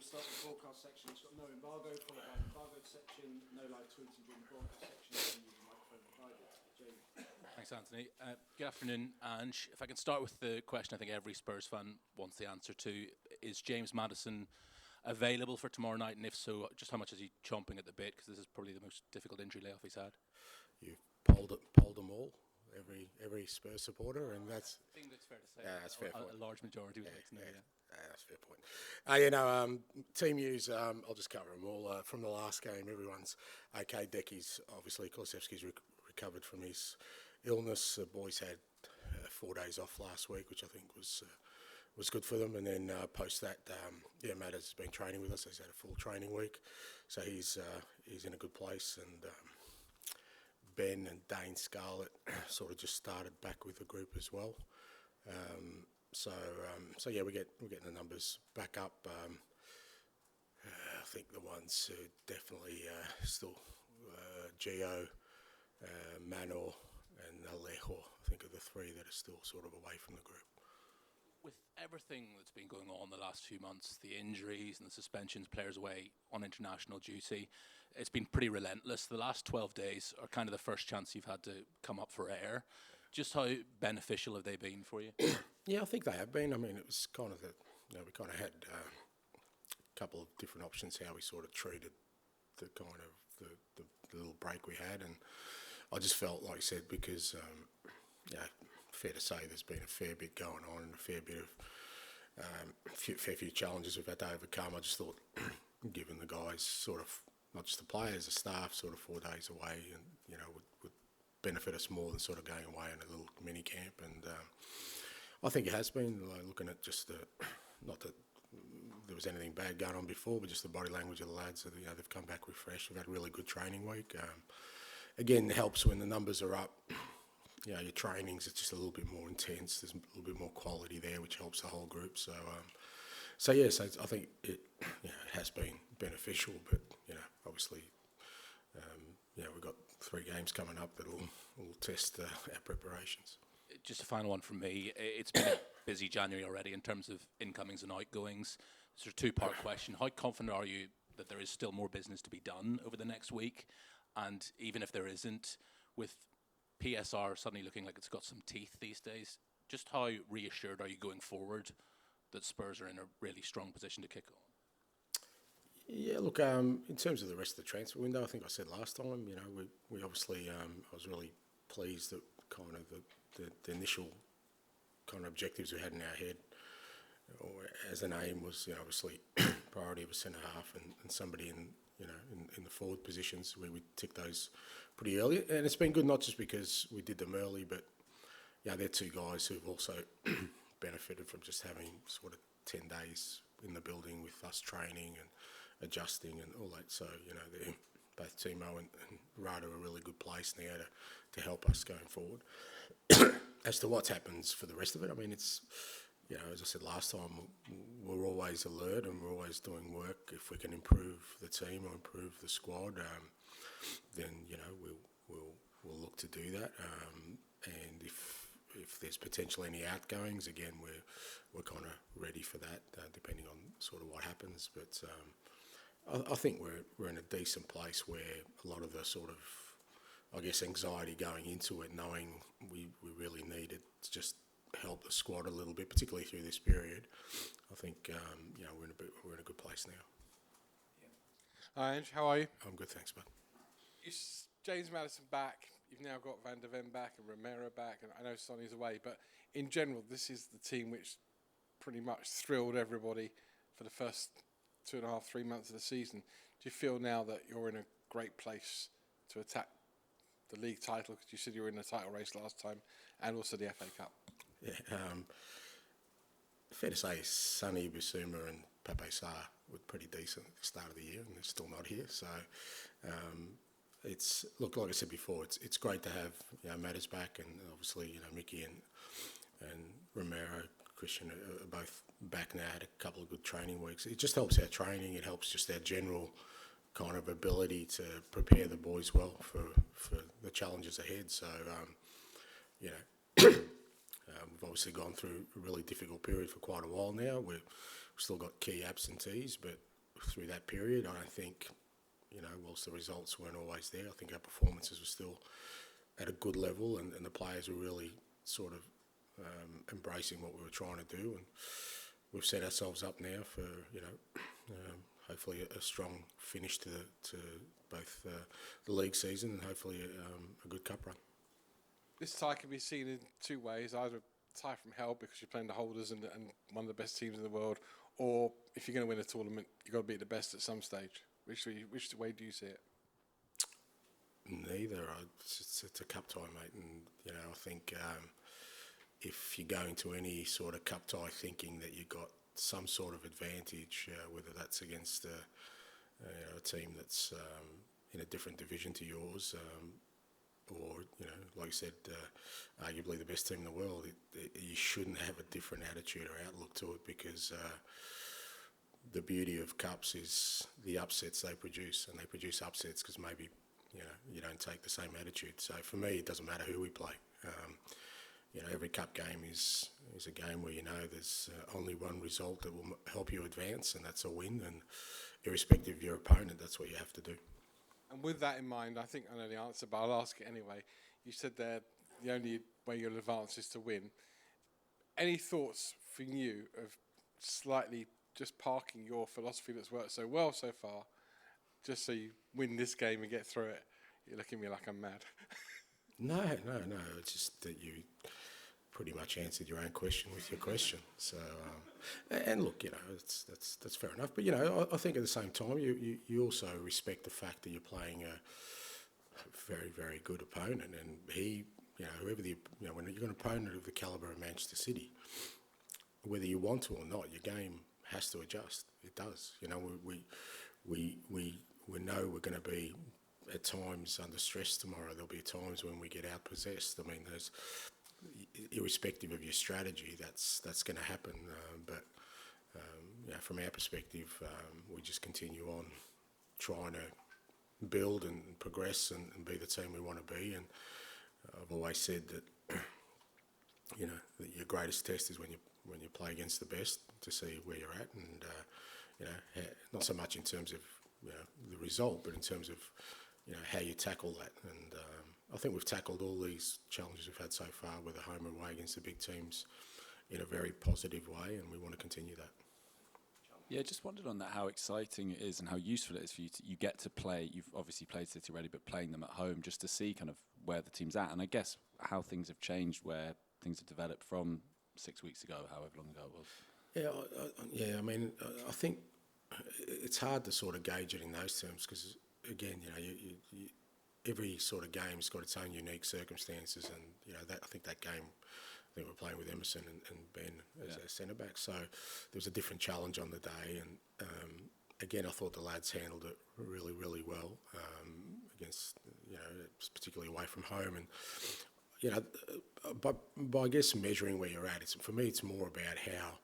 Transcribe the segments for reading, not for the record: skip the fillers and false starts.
start with the broadcast section. It's got no embargo, followed by the embargoed section, no live tweeting during the broadcast section, and use the microphone provided. James. Thanks, Anthony. Good afternoon, Ange. If I can start with the question I think every Spurs fan wants the answer to, is James Maddison available for tomorrow night? And if so, just how much is he chomping at the bit? Because this is probably the most difficult injury layoff he's had. You've polled them all, every Spurs supporter, and that's... I think that's fair to say. Yeah, that's fair point. A large majority would like to know, that's a fair point. Team news, I'll just cover them all. From the last game, everyone's okay. Decky's, obviously, Kulusevski's recovered from his illness. The boys had 4 days off last week, which I think was good for them. And then post that, Matt has been training with us. He's had a full training week, so he's in a good place. And Ben and Dane Scarlett sort of just started back with the group as well. So we're getting the numbers back up. I think the ones who definitely still Gio, Manor, and Alejo, I think, are the three that are still sort of away from the group. With everything that's been going on the last few months, the injuries and the suspensions, players away on international duty, it's been pretty relentless. The last 12 days are kind of the first chance you've had to come up for air. Just how beneficial have they been for you? Yeah, I think they have been. I mean, it was kind of we kind of had a couple of different options how we sort of treated the kind of the little break we had, and I just felt, like I said, because fair to say there's been a fair bit going on and a fair bit of fair few challenges we've had to overcome. I just thought, given the guys sort of, not just the players, the staff, sort of 4 days away, and would benefit us more than sort of going away in a little mini camp. And I think it has been, looking at just not that there was anything bad going on before, but just the body language of the lads. They've come back refreshed. We've had a really good training week. Again, it helps when the numbers are up. Your trainings, it's just a little bit more intense. There's a little bit more quality there, which helps the whole group. So I think it has been beneficial. But obviously, we've got 3 games coming up that will test our preparations. Just a final one from me. It's been a busy January already in terms of incomings and outgoings. It's a 2-part question. How confident are you that there is still more business to be done over the next week? And even if there isn't, with PSR suddenly looking like it's got some teeth these days, just how reassured are you going forward that Spurs are in a really strong position to kick on? Yeah, look, in terms of the rest of the transfer window, I think I said last time, we obviously, I was really pleased that kind of the initial kind of objectives we had in our head, or as an aim, was obviously priority of a centre half and somebody in the forward positions. We tick those pretty early, and it's been good not just because we did them early, but they're 2 guys who've also benefited from just having sort of 10 days in the building with us training and adjusting and all that. So they're both Timo and Rada are a really good place now to help us going forward. As to what happens for the rest of it, I mean, it's as I said last time, we're always alert and we're always doing work. If we can improve the team or improve the squad, then we'll look to do that. And if there's potentially any outgoings, again, we're kind of ready for that, depending on sort of what happens. But I think we're in a decent place where a lot of the sort of, I guess, anxiety going into it, knowing we really needed to just help the squad a little bit, particularly through this period. I think we're in a good place now. Hi, Ange, how are you? I'm good, thanks, bud. James Maddison back. You've now got Van der Ven back and Romero back, and I know Sonny's away, but in general, this is the team which pretty much thrilled everybody for the first 2.5, 3 months of the season. Do you feel now that you're in a great place to attack the league title, because you said you were in the title race last time, and also the FA Cup? Yeah, fair to say Sonny, Bissouma and Pape Sarr were pretty decent at the start of the year, and they're still not here. So it's, look, like I said before, it's great to have Matters back, and obviously Mickey and Romero, Christian are both back now. Had a couple of good training weeks. It just helps our training. It helps just our general kind of ability to prepare the boys well for the challenges ahead. So we've obviously gone through a really difficult period for quite a while now. We've still got key absentees, but through that period. I don't think, whilst the results weren't always there, I think our performances were still at a good level, and the players were really sort of embracing what we were trying to do, and we've set ourselves up now for hopefully a strong finish to both the league season and hopefully a good cup run. This tie can be seen in two ways: either a tie from hell because you're playing the holders and one of the best teams in the world, or if you're going to win a tournament, you've got to beat the best at some stage. Which way do you see it? Neither. It's a cup tie, mate, and I think if you go into any sort of cup tie thinking that you've got some sort of advantage, whether that's against a team that's in a different division to yours, or like I said, arguably the best team in the world, you shouldn't have a different attitude or outlook to it, because the beauty of cups is the upsets they produce, and they produce upsets because maybe you don't take the same attitude. So for me, it doesn't matter who we play. Every cup game is a game where there's only one result that will help you advance, and that's a win. And irrespective of your opponent, that's what you have to do. And with that in mind, I think I know the answer, but I'll ask it anyway. You said there the only way you'll advance is to win. Any thoughts from you of slightly just parking your philosophy that's worked so well so far, just so you win this game and get through it? You're looking at me like I'm mad. No. It's just that you pretty much answered your own question with your question. So, and look, that's fair enough. But I think at the same time, you also respect the fact that you're playing a very, very good opponent, and he, whoever when you've got an opponent of the calibre of Manchester City, whether you want to or not, your game has to adjust. It does. We know we're going to be at times under stress tomorrow. There'll be times when we get outpossessed. I mean, there's, irrespective of your strategy, that's going to happen. But from our perspective, we just continue on trying to build and progress and be the team we want to be. And I've always said that that your greatest test is when you play against the best, to see where you're at, and not so much in terms of the result, but in terms of how you tackle that. And I think we've tackled all these challenges we've had so far, with a home and away against the big teams, in a very positive way, and we want to continue that. Yeah, just wondered on that, how exciting it is and how useful it is for you. You get to play, you've obviously played City already, but playing them at home, just to see kind of where the team's at, and I guess how things have changed, where things have developed from 6 weeks ago, however long ago it was. I mean, I think it's hard to sort of gauge it in those terms, because again, you every sort of game's got its own unique circumstances, and I think that game, I think we're playing with Emerson and Ben as our centre back, so there was a different challenge on the day, and again, I thought the lads handled it really, really well against, particularly away from home, and by I guess measuring where you're at, for me it's more about how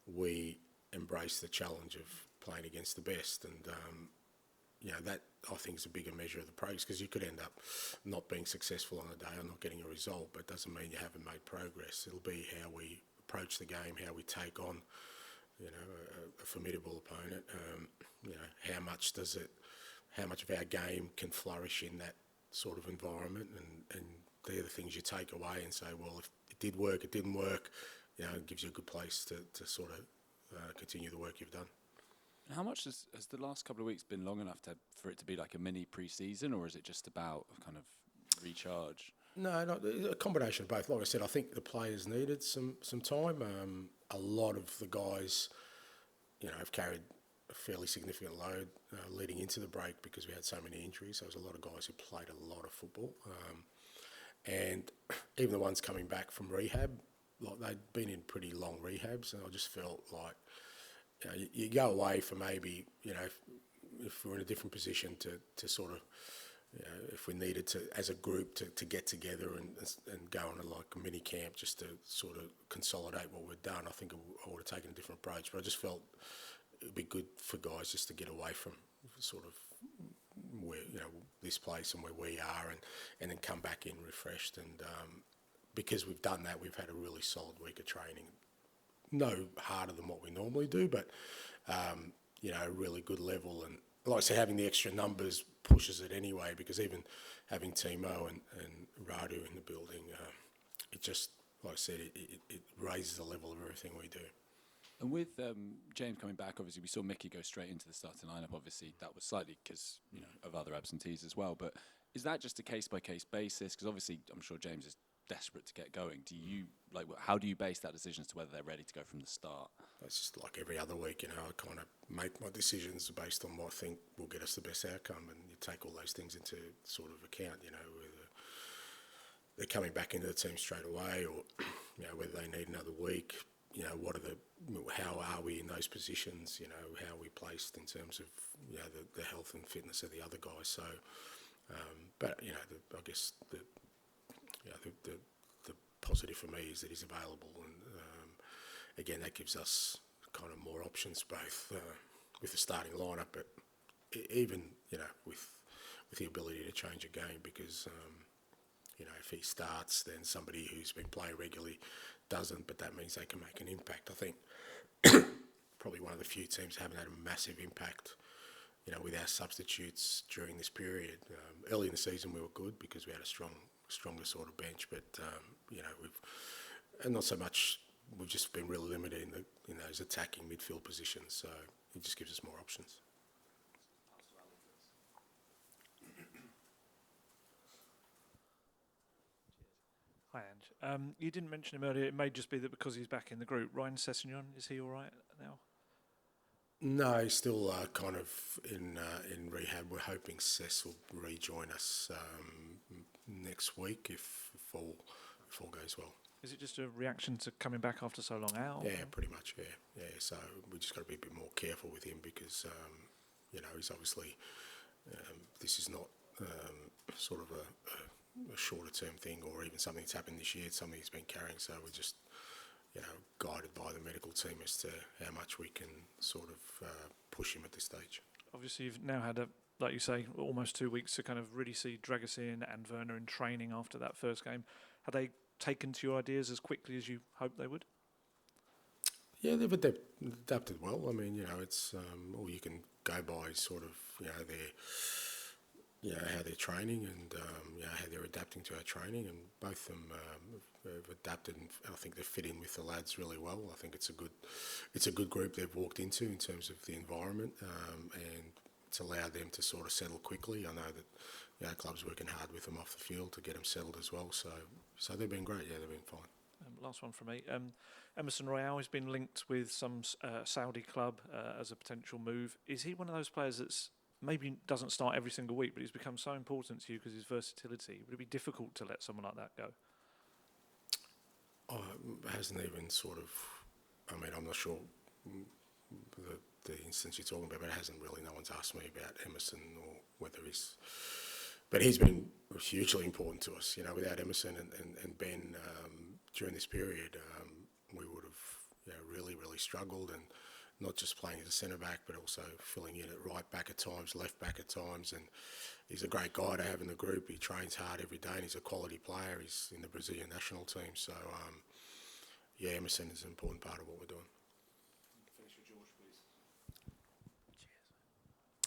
we embrace the challenge of playing against the best, and that I think is a bigger measure of the progress, because you could end up not being successful on a day or not getting a result, but it doesn't mean you haven't made progress. It'll be how we approach the game, how we take on a formidable opponent, how much of our game can flourish in that sort of environment, and they're the things you take away and say, well, if it did work, it didn't work, it gives you a good place to sort of continue the work you've done. How much has the last couple of weeks been long enough for it to be like a mini pre-season, or is it just about kind of recharge? No, a combination of both. Like I said, I think the players needed some time. A lot of the guys, have carried a fairly significant load leading into the break, because we had so many injuries. So there was a lot of guys who played a lot of football, and even the ones coming back from rehab, like they'd been in pretty long rehabs, and I just felt like, you go away for maybe, if we're in a different position to sort of, if we needed to, as a group, to get together and go on a mini camp just to sort of consolidate what we've done, I think I would have taken a different approach. But I just felt it would be good for guys just to get away from sort of where, this place and where we are, and then come back in refreshed. And because we've done that, we've had a really solid week of training. No harder than what we normally do, but a really good level. And like I said, having the extra numbers pushes it anyway, because even having Timo and Radu in the building, it just, like I said, it raises the level of everything we do. And with James coming back, obviously we saw Mickey go straight into the starting lineup. Obviously that was slightly because of other absentees as well. But is that just a case-by-case basis? Because obviously I'm sure James is desperate to get going. Do you how do you base that decision as to whether they're ready to go from the start? It's just like every other week, I kind of make my decisions based on what I think will get us the best outcome, and you take all those things into sort of account, whether they're coming back into the team straight away, or whether they need another week. How are we in those positions? How are we placed in terms of the health and fitness of the other guys? So, but I guess the positive for me is that he's available, and again that gives us kind of more options, both with the starting lineup, but even with the ability to change a game, because if he starts, then somebody who's been playing regularly doesn't, but that means they can make an impact. I think probably one of the few teams haven't had a massive impact, with our substitutes during this period. Early in the season we were good because we had a stronger sort of bench, but and not so much. We've just been really limited in those attacking midfield positions, so it just gives us more options. Hi, Ange. You didn't mention him earlier. It may just be that because he's back in the group. Ryan Sessegnon, is he all right now? No, he's still kind of in rehab. We're hoping Sess will rejoin us next week if all goes well. Is it just a reaction to coming back after so long out? Yeah, pretty much, yeah. So we just got to be a bit more careful with him, because, he's obviously, this is not sort of a shorter term thing, or even something that's happened this year. It's something he's been carrying, so we're just, guided by the medical team as to how much we can sort of push him at this stage. Obviously, you've now had, like you say, almost 2 weeks to kind of really see Dragusin and Werner in training after that first game. Have they taken to your ideas as quickly as you hoped they would? Yeah, they've adapted well. I mean, it's all you can go by is sort of, how they're training, and how they're adapting to our training, and both of them have adapted, and I think they fit in with the lads really well. I think it's a good group they've walked into in terms of the environment, and it's allowed them to sort of settle quickly. I know that our club's working hard with them off the field to get them settled as well. So they've been great. Yeah, they've been fine. Last one from me. Emerson Royale has been linked with some Saudi club as a potential move. Is he one of those players that's maybe doesn't start every single week, but he's become so important to you because his versatility? Would it be difficult to let someone like that go? It hasn't even sort of, I'm not sure the instance you're talking about, but it hasn't really, no one's asked me about Emerson or whether but he's been hugely important to us. Without Emerson and Ben during this period, we would have really, really struggled, and not just playing as a centre-back, but also filling in at right back at times, left back at times. And he's a great guy to have in the group. He trains hard every day, and he's a quality player. He's in the Brazilian national team. So, Emerson is an important part of what we're doing. Finish with George, please.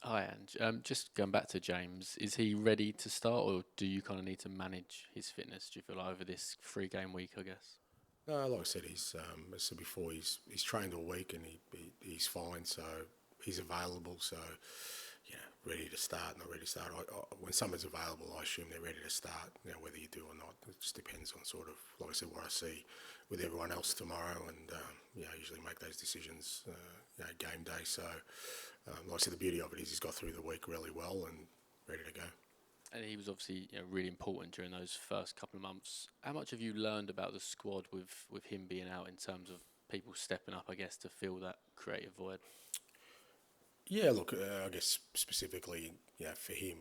Hi, Ange. Just going back to James, is he ready to start, or do you kind of need to manage his fitness, do you feel like, over this 3-game week, I guess? No, like I said, as I said before, he's trained all week, and he's fine, so he's available. So, ready to start, not ready to start. When someone's available, I assume they're ready to start. Whether you do or not, it just depends on sort of, like I said, what I see with everyone else tomorrow, and I usually make those decisions game day. So, like I said, the beauty of it is he's got through the week really well and ready to go. And he was obviously really important during those first couple of months. How much have you learned about the squad with him being out, in terms of people stepping up, I guess, to fill that creative void? Yeah, look, I guess specifically, for him,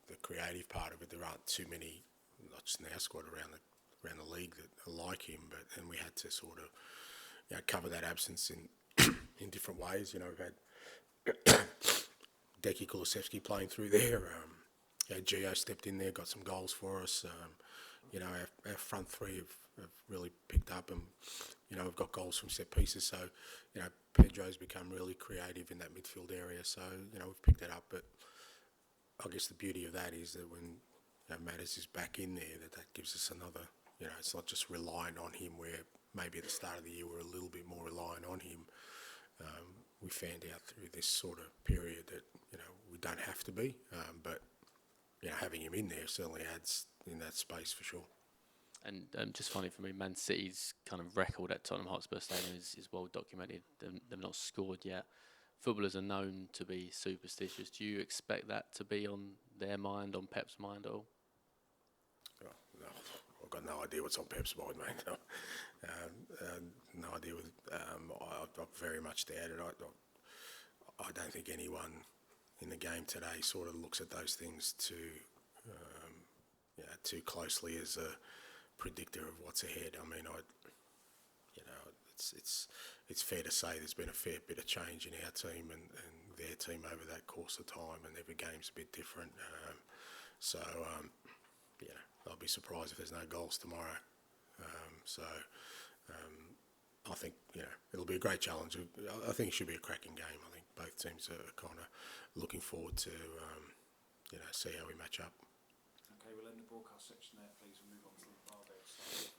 the creative part of it. There aren't too many, not just in our squad, around the league that are like him, and we had to sort of cover that absence in different ways. We've had Deki Kulusevski playing through there. Gio stepped in there, got some goals for us. you know, our front three have really picked up, and you know, we've got goals from set pieces. So, you know, Pedro's become really creative in that midfield area. So, you know, we've picked it up. But I guess the beauty of that is that when Maddis is back in there, that gives us another. You know, it's not just relying on him where maybe at the start of the year we're a little bit more reliant on him. We found out through this sort of period that, you know, we don't have to be, but, you know, having him in there certainly adds in that space for sure. And just funny for me, Man City's kind of record at Tottenham Hotspur Stadium is well documented. They've not scored yet. Footballers are known to be superstitious. Do you expect that to be on their mind, on Pep's mind at all? Oh, no, I've got no idea what's on Pep's mind, mate. No, no idea. I very much doubt it. I don't think anyone in the game today sort of looks at those things too closely as a predictor of what's ahead. I mean, it's fair to say there's been a fair bit of change in our team and their team over that course of time, and every game's a bit different. I'll be surprised if there's no goals tomorrow. I think, you know, it'll be a great challenge. I think it should be a cracking game. I think both teams are kind of looking forward to, see how we match up. Okay, we'll end the broadcast section there, please. We'll move on to the Barbados side.